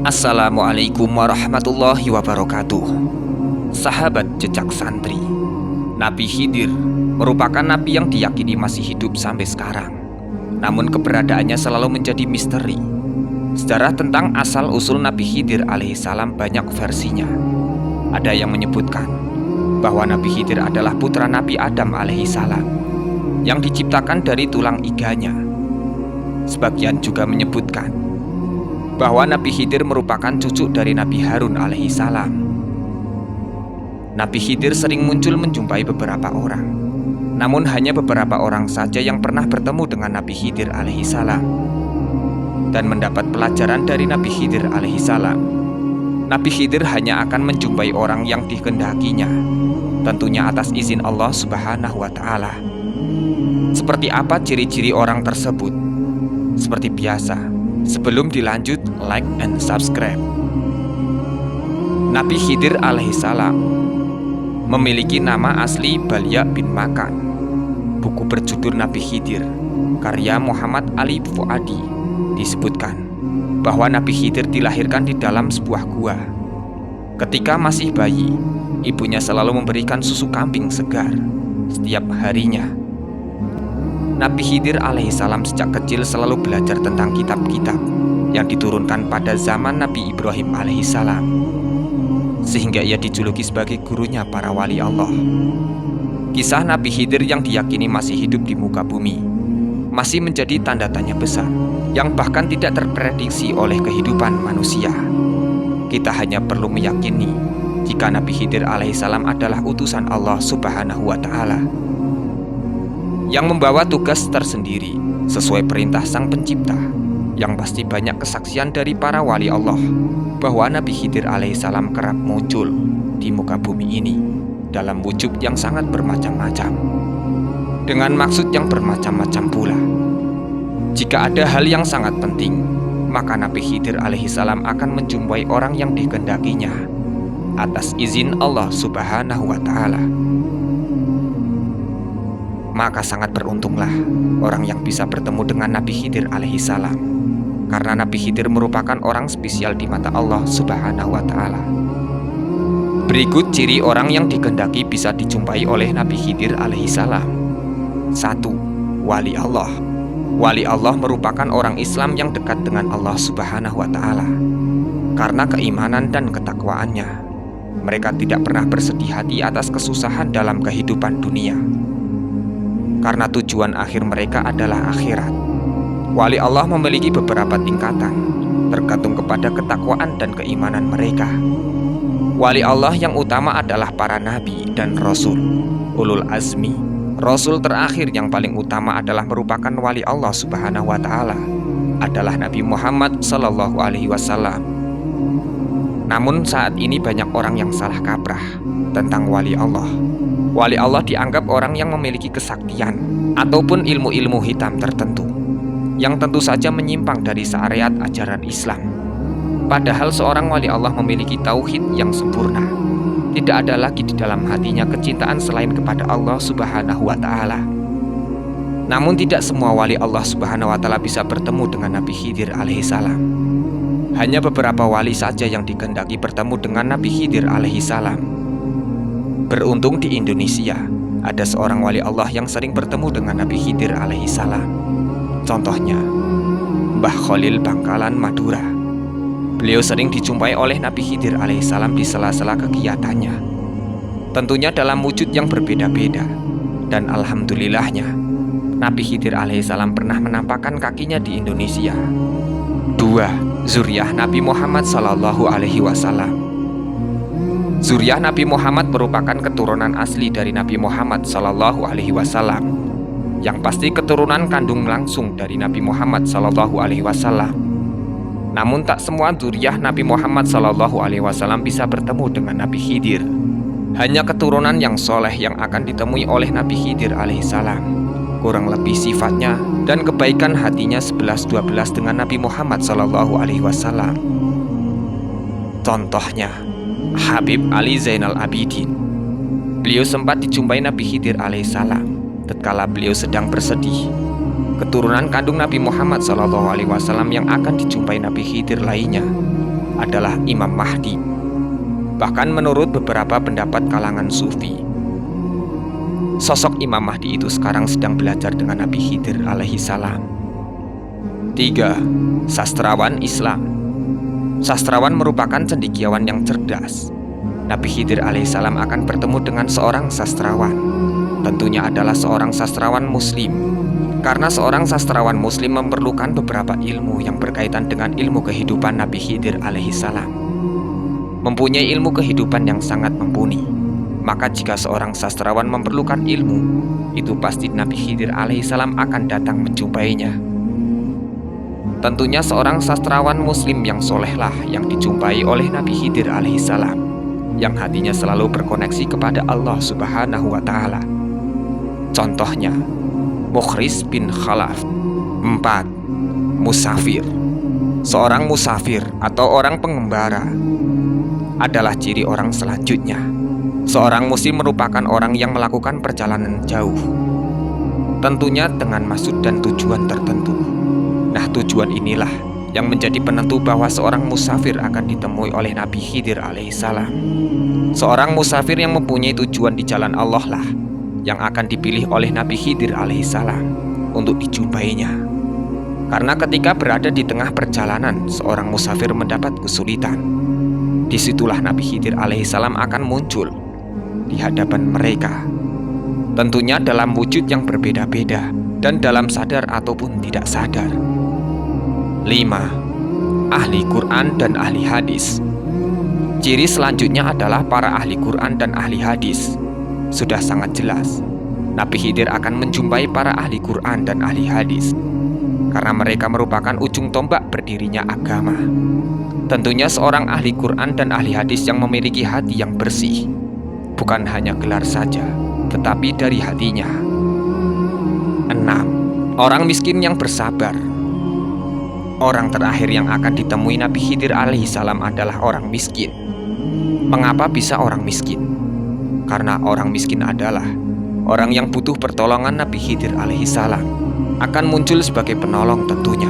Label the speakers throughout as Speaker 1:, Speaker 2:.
Speaker 1: Assalamualaikum warahmatullahi wabarakatuh. Sahabat jejak santri, Nabi Khidir merupakan nabi yang diyakini masih hidup sampai sekarang. Namun keberadaannya selalu menjadi misteri. Sejarah tentang asal-usul Nabi Khidir alaihissalam banyak versinya. Ada yang menyebutkan bahwa Nabi Khidir adalah putra Nabi Adam alaihissalam yang diciptakan dari tulang iganya. Sebagian juga menyebutkan bahwa Nabi Khidir merupakan cucu dari Nabi Harun alaihissalam. Nabi Khidir sering muncul menjumpai beberapa orang, namun hanya beberapa orang saja yang pernah bertemu dengan Nabi Khidir alaihissalam dan mendapat pelajaran dari Nabi Khidir alaihissalam. Nabi Khidir hanya akan menjumpai orang yang dikehendakinya, tentunya atas izin Allah Subhanahu wa Ta'ala. Seperti apa ciri-ciri orang tersebut? Seperti biasa, sebelum dilanjut, like and subscribe. Nabi Khidir alaihissalam memiliki nama asli Balya bin Makan. Buku berjudul Nabi Khidir, karya Muhammad Ali Fuadi, disebutkan bahwa Nabi Khidir dilahirkan di dalam sebuah gua. Ketika masih bayi, ibunya selalu memberikan susu kambing segar setiap harinya. Nabi Khidir alaihissalam sejak kecil selalu belajar tentang kitab-kitab yang diturunkan pada zaman Nabi Ibrahim alaihissalam, sehingga ia dijuluki sebagai gurunya para wali Allah. Kisah Nabi Khidir yang diyakini masih hidup di muka bumi masih menjadi tanda tanya besar yang bahkan tidak terprediksi oleh kehidupan manusia. Kita hanya perlu meyakini jika Nabi Khidir alaihissalam adalah utusan Allah Subhanahu wa Ta'ala yang membawa tugas tersendiri sesuai perintah Sang Pencipta. Yang pasti banyak kesaksian dari para wali Allah bahwa Nabi Khidir alaihissalam kerap muncul di muka bumi ini dalam wujud yang sangat bermacam-macam, dengan maksud yang bermacam-macam pula. Jika ada hal yang sangat penting, maka Nabi Khidir alaihissalam akan menjumpai orang yang dikehendakinya atas izin Allah Subhanahu wa Ta'ala. Maka sangat beruntunglah orang yang bisa bertemu dengan Nabi Khidir alaihissalam, karena Nabi Khidir merupakan orang spesial di mata Allah Subhanahu wa Ta'ala. Berikut ciri orang yang dikehendaki bisa dijumpai oleh Nabi Khidir alaihissalam. 1. Wali Allah. Wali Allah merupakan orang Islam yang dekat dengan Allah Subhanahu wa Ta'ala. Karena keimanan dan ketakwaannya, mereka tidak pernah bersedih hati atas kesusahan dalam kehidupan dunia, karena tujuan akhir mereka adalah akhirat. Wali Allah memiliki beberapa tingkatan, tergantung kepada ketakwaan dan keimanan mereka. Wali Allah yang utama adalah para nabi dan rasul, ulul azmi. Rasul terakhir yang paling utama adalah merupakan wali Allah Subhanahu wa Ta'ala, adalah Nabi Muhammad Sallallahu Alaihi Wasallam. Namun saat ini banyak orang yang salah kaprah tentang wali Allah. Wali Allah dianggap orang yang memiliki kesaktian ataupun ilmu-ilmu hitam tertentu yang tentu saja menyimpang dari syariat ajaran Islam. Padahal seorang wali Allah memiliki tauhid yang sempurna. Tidak ada lagi di dalam hatinya kecintaan selain kepada Allah Subhanahu wa Ta'ala. Namun tidak semua wali Allah Subhanahu wa Ta'ala bisa bertemu dengan Nabi Khidir alaihissalam. Hanya beberapa wali saja yang dikehendaki bertemu dengan Nabi Khidir alaihissalam. Beruntung di Indonesia ada seorang wali Allah yang sering bertemu dengan Nabi Khidir alaihissalam. Contohnya Mbah Khalil Bangkalan Madura. Beliau sering dijumpai oleh Nabi Khidir alaihissalam di sela-sela kegiatannya, tentunya dalam wujud yang berbeda-beda. Dan alhamdulillahnya Nabi Khidir alaihissalam pernah menampakkan kakinya di Indonesia. 2. Zuriyah Nabi Muhammad Sallallahu Alaihi Wasallam. Zuriyah Nabi Muhammad merupakan keturunan asli dari Nabi Muhammad Sallallahu Alaihi Wasallam, yang pasti keturunan kandung langsung dari Nabi Muhammad Sallallahu Alaihi Wasallam. Namun tak semua zuriyah Nabi Muhammad Sallallahu Alaihi Wasallam bisa bertemu dengan Nabi Khidir. Hanya keturunan yang soleh yang akan ditemui oleh Nabi Khidir alaihissalam. Kurang lebih sifatnya dan kebaikan hatinya 11-12 dengan Nabi Muhammad Sallallahu Alaihi Wasallam. Contohnya Habib Ali Zainal Abidin. Beliau sempat dijumpai Nabi Khidir alaihissalam tatkala beliau sedang bersedih. Keturunan kandung Nabi Muhammad SAW yang akan dijumpai Nabi Khidir lainnya adalah Imam Mahdi. Bahkan menurut beberapa pendapat kalangan sufi, sosok Imam Mahdi itu sekarang sedang belajar dengan Nabi Khidir alaihi salam. 3. Sastrawan Islam. Sastrawan merupakan cendekiawan yang cerdas. Nabi Khidir alaihissalam akan bertemu dengan seorang sastrawan. Tentunya adalah seorang sastrawan muslim. Karena seorang sastrawan muslim memerlukan beberapa ilmu yang berkaitan dengan ilmu kehidupan Nabi Khidir alaihissalam. Mempunyai ilmu kehidupan yang sangat mumpuni. Maka jika seorang sastrawan memerlukan ilmu, itu pasti Nabi Khidir alaihissalam akan datang menjumpainya. Tentunya seorang sastrawan muslim yang solehlah yang dijumpai oleh Nabi Khidir alaihissalam, yang hatinya selalu berkoneksi kepada Allah subhanahu wa ta'ala. Contohnya Mukhris bin Khalaf. 4. Musafir. Seorang musafir atau orang pengembara adalah ciri orang selanjutnya. Seorang muslim merupakan orang yang melakukan perjalanan jauh, tentunya dengan maksud dan tujuan tertentu. Nah, tujuan inilah yang menjadi penentu bahwa seorang musafir akan ditemui oleh Nabi Khidir alaihissalam. Seorang musafir yang mempunyai tujuan di jalan Allah lah yang akan dipilih oleh Nabi Khidir alaihissalam untuk dijumpainya. Karena ketika berada di tengah perjalanan, seorang musafir mendapat kesulitan. Disitulah Nabi Khidir alaihissalam akan muncul di hadapan mereka. Tentunya dalam wujud yang berbeda-beda dan dalam sadar ataupun tidak sadar. 5. Ahli Quran dan ahli hadis. Ciri selanjutnya adalah para ahli Quran dan ahli hadis. Sudah sangat jelas, Nabi Khidir akan menjumpai para ahli Quran dan ahli hadis, karena mereka merupakan ujung tombak berdirinya agama. Tentunya seorang ahli Quran dan ahli hadis yang memiliki hati yang bersih, bukan hanya gelar saja, tetapi dari hatinya. 6. Orang miskin yang bersabar. Orang terakhir yang akan ditemui Nabi Khidir alaihissalam adalah orang miskin. Mengapa bisa orang miskin? Karena orang miskin adalah orang yang butuh pertolongan Nabi Khidir alaihissalam, akan muncul sebagai penolong tentunya.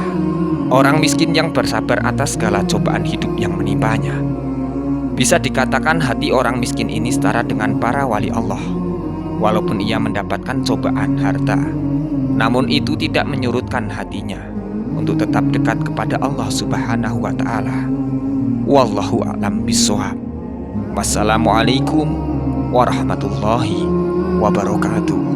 Speaker 1: Orang miskin yang bersabar atas segala cobaan hidup yang menimpanya. Bisa dikatakan hati orang miskin ini setara dengan para wali Allah. Walaupun ia mendapatkan cobaan harta, namun itu tidak menyurutkan hatinya untuk tetap dekat kepada Allah subhanahu wa ta'ala. Wallahu a'lam bishawab. Wassalamualaikum warahmatullahi wabarakatuh.